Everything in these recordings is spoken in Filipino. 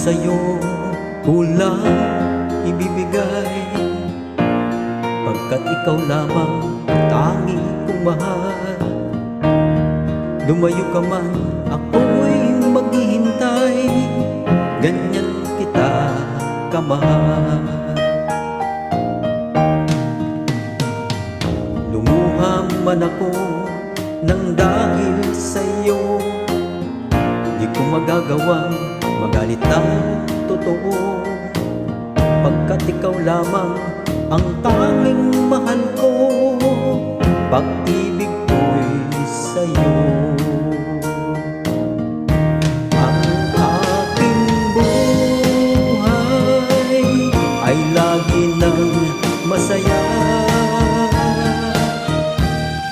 sa'yo kulang ibibigay, pagkat ikaw lamang ang tangi kong mahal. Lumayo ka man, ako'y maghihintay, ganyan kita kamahal. Lumuha man ako nang dahil sa'yo, di ko magagawang magalit ng totoo, pagkat ikaw lamang ang tanging mahal ko, pag-ibig ko'y sa'yo. Ang aking buhay ay lagi nang masaya,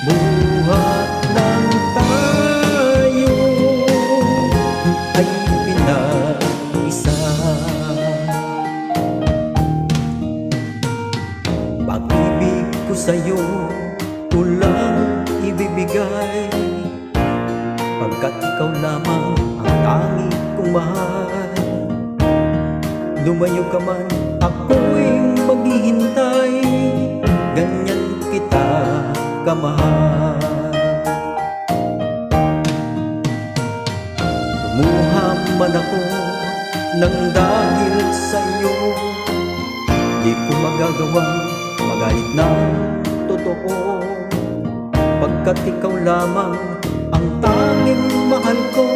buhat lang tayo ay pinag-isa. Pag-ibig ko sa'yo kulang ibibigay, pagkat ikaw lamang ang tangi kong mahal. Lumayo ka man, ako'y maghihintay, ganyan kita kamahal. Lumuha man ako nang dahil sa'yo, di ko magagawang magalit ng totoo, pagkat ikaw lamang ang tanging mahal ko,